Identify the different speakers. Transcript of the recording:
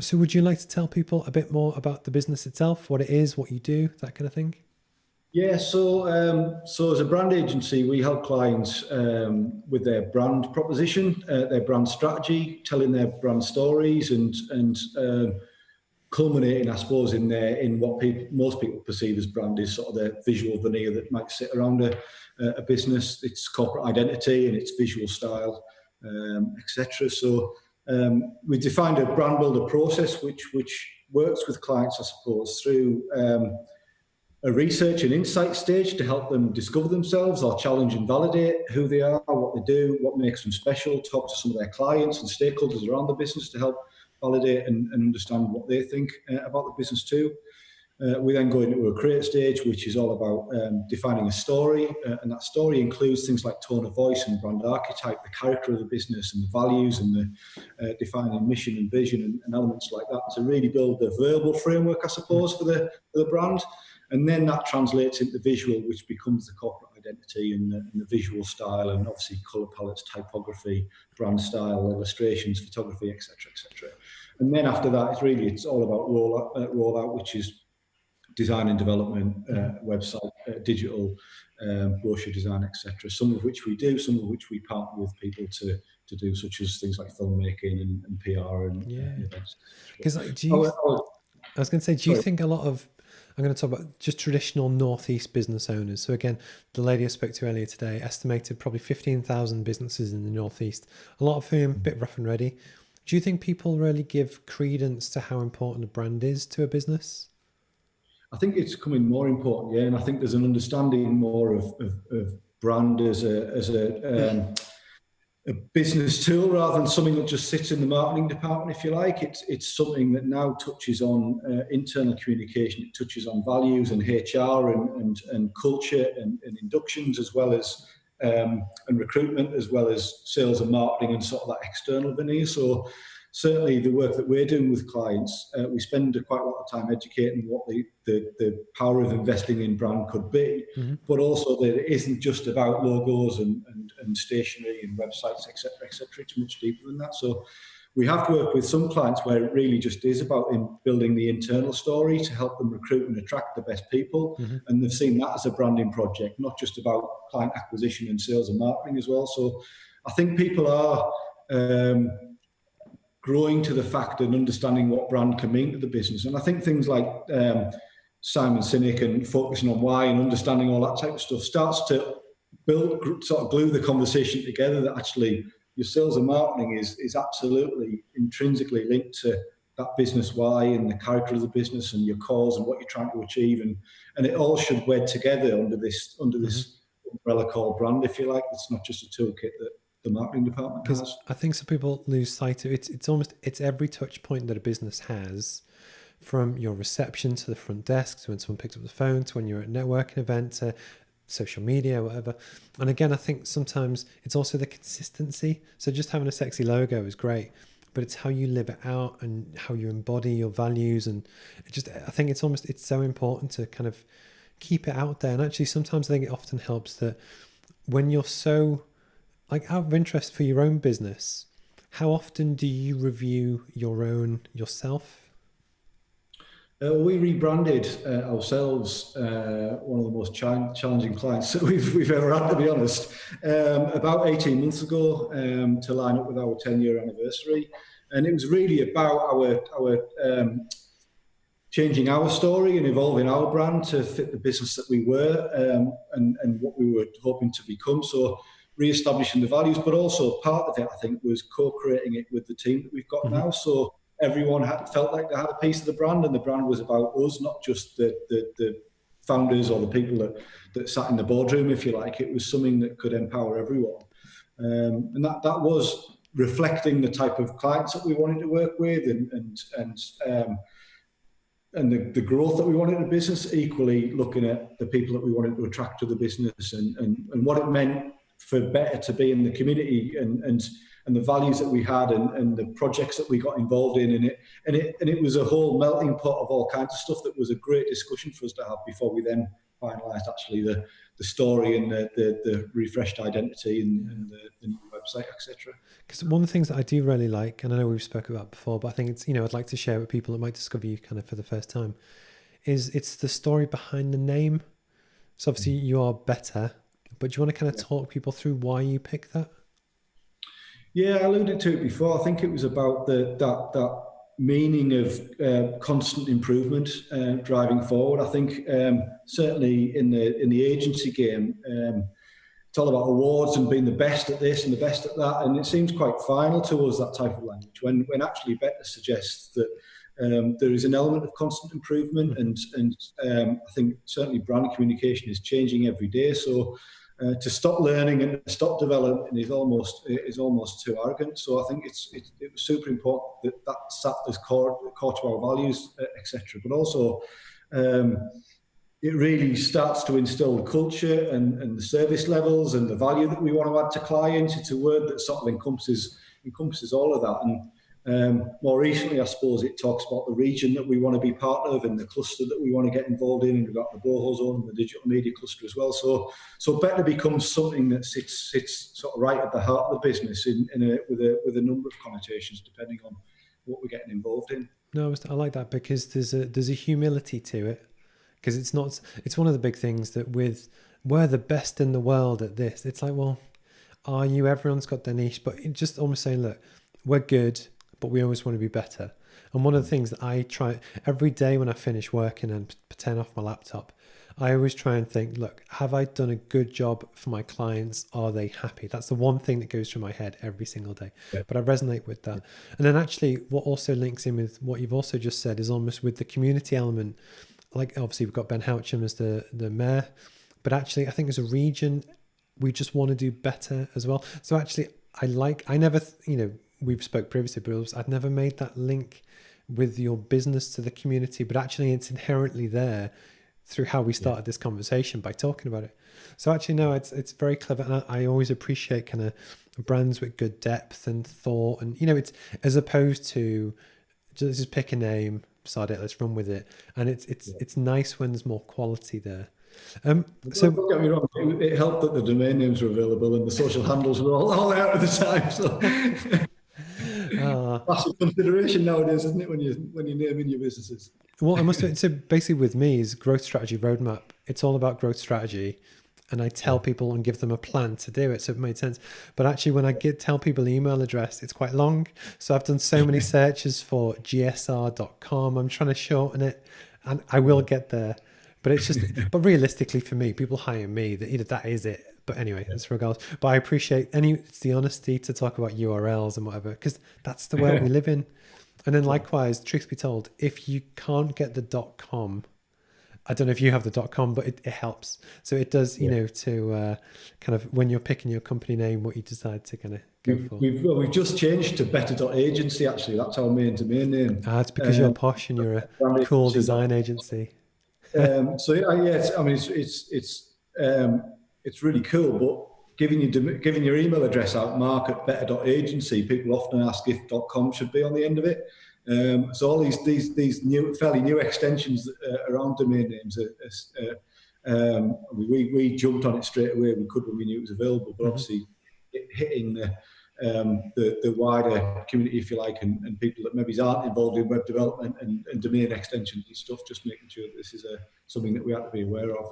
Speaker 1: So would you like to tell people a bit more about the business itself, what it is, what you do, that kind of thing?
Speaker 2: Yeah, so as a brand agency, we help clients with their brand proposition, their brand strategy, telling their brand stories, and culminating, I suppose, in what most people perceive as brand is sort of the visual veneer that might sit around a business, its corporate identity and its visual style, etc. So we defined a brand builder process, which works with clients, I suppose, through a research and insight stage to help them discover themselves or challenge and validate who they are, what they do, what makes them special, talk to some of their clients and stakeholders around the business to help validate and understand what they think about the business too. We then go into a create stage, which is all about defining a story, and that story includes things like tone of voice and brand archetype, the character of the business and the values and the defining mission and vision and elements like that to really build the verbal framework, I suppose, for the brand. And then that translates into visual, which becomes the corporate identity and the visual style, and obviously colour palettes, typography, brand style, illustrations, photography, etc., etc. And then after that, it's all about rollout, which is design and development, website, digital, brochure design, etc. Some of which we do, some of which we partner with people to do, such as things like filmmaking and PR and events.
Speaker 1: Because like, I was going to say, do you think a lot of, I'm going to talk about just traditional Northeast business owners. So again, the lady I spoke to earlier today estimated probably 15,000 businesses in the Northeast, a lot of whom a bit rough and ready. Do you think people really give credence to how important a brand is to a business?
Speaker 2: I think it's becoming more important, yeah, and I think there's an understanding more of brand as a business tool rather than something that just sits in the marketing department, if you like. It's something that now touches on internal communication. It touches on values and HR and culture and inductions, as well as and recruitment, as well as sales and marketing and sort of that external veneer. So certainly the work that we're doing with clients, we spend quite a lot of time educating what the power of investing in brand could be, but also that it isn't just about logos and stationery and websites, etc., etc. It's much deeper than that. So we have worked with some clients where it really just is about building the internal story to help them recruit and attract the best people. And they've seen that as a branding project, not just about client acquisition and sales and marketing as well. So I think people are growing to the fact and understanding what brand can mean to the business. And I think things like Simon Sinek and focusing on why and understanding all that type of stuff starts to sort of glue the conversation together, that actually your sales and marketing is absolutely intrinsically linked to that business why and the character of the business and your cause and what you're trying to achieve. And it all should wed together under this umbrella called brand, if you like. It's not just a toolkit that the marketing department has.
Speaker 1: Because I think some people lose sight of it. It's every touch point that a business has, from your reception to the front desk, to when someone picks up the phone, to when you're at a networking event, to social media, whatever. And again, I think sometimes it's also the consistency. So just having a sexy logo is great, but it's how you live it out and how you embody your values. And I think it's so important to kind of keep it out there. And actually sometimes I think it often helps that when you're so, like, out of interest for your own business, how often do you review yourself?
Speaker 2: We rebranded ourselves, one of the most challenging clients that we've ever had, to be honest, about 18 months ago, to line up with our 10-year anniversary. And it was really about our changing our story and evolving our brand to fit the business that we were, and what we were hoping to become. So re-establishing the values, but also part of it, I think, was co-creating it with the team that we've got now. So everyone felt like they had a piece of the brand, and the brand was about us, not just the founders or the people that sat in the boardroom, if you like. It was something that could empower everyone. And that was reflecting the type of clients that we wanted to work with and the growth that we wanted in the business, equally looking at the people that we wanted to attract to the business and what it meant for better to be in the community and the values that we had and the projects that we got involved in. And it was a whole melting pot of all kinds of stuff that was a great discussion for us to have before we then finalised actually the story and the refreshed identity and the new website, etc.
Speaker 1: Because one of the things that I do really like, and I know we've spoken about before, but I think it's, I'd like to share with people that might discover you kind of for the first time, is it's the story behind the name. So obviously you are better, but do you want to kind of talk people through why you picked that?
Speaker 2: Yeah, I alluded to it before. I think it was about that meaning of constant improvement driving forward. I think certainly in the agency game, it's all about awards and being the best at this and the best at that, and it seems quite final to us, that type of language, when actually better suggests that there is an element of constant improvement, and I think certainly brand communication is changing every day. So to stop learning and stop developing is almost too arrogant. So I think it was super important that sat as core to our values, etc. But also it really starts to instill the culture and the service levels and the value that we want to add to clients. It's a word that sort of encompasses all of that. And more recently, I suppose it talks about the region that we want to be part of and the cluster that we want to get involved in. And we've got the Boho Zone and the digital media cluster as well. So better becomes something that sits sort of right at the heart of the business with a number of connotations depending on what we're getting involved in.
Speaker 1: No, I like that because there's a humility to it. Because it's one of the big things that we're the best in the world at this. It's like, well, are you? Everyone's got their niche, but just almost saying, look, we're good, but we always want to be better. And one of the things that I try every day when I finish working and turn off my laptop, I always try and think, look, have I done a good job for my clients? Are they happy? That's the one thing that goes through my head every single day. Yeah. But I resonate with that. And then actually what also links in with what you've also just said is almost with the community element. Like obviously we've got Ben Houcham as the mayor, but actually I think as a region, we just want to do better as well. So actually I never, we've spoke previously, but I'd never made that link with your business to the community, but actually it's inherently there through how we started this conversation by talking about it. So actually, no, it's very clever. And I always appreciate kind of brands with good depth and thought. And, it's as opposed to just pick a name, sod it, let's run with it. And it's nice when there's more quality there.
Speaker 2: So don't get me wrong, it helped that the domain names were available and the social handles were all out at the time. So massive consideration nowadays, isn't it, when you're naming your businesses?
Speaker 1: Well, I must admit, so basically with me is growth strategy roadmap. It's all about growth strategy. And I tell people and give them a plan to do it. So it made sense. But actually, when I tell people the email address, it's quite long. So I've done so many searches for gsr.com. I'm trying to shorten it and I will get there. But it's just, but realistically for me, people hire me that is it. But anyway, that's regardless. But I appreciate it's the honesty to talk about URLs and whatever, because that's the world we live in. And then likewise, truth be told, if you can't get the .com, I don't know if you have the .com, but it helps. So it does, to kind of when you're picking your company name, what you decide to kind of go for.
Speaker 2: We've just changed to better.agency, actually. That's our main domain name.
Speaker 1: It's because you're posh and you're a cool design agency.
Speaker 2: So yeah, I mean, it's really cool, but giving your email address out, Mark at better.agency, people often ask if .com should be on the end of it. So all these new, fairly new extensions around domain names, we jumped on it straight away. We could when we knew it was available, but obviously hitting the wider community, if you like, and people that maybe aren't involved in web development and domain extensions and stuff, just making sure that this is something that we have to be aware of.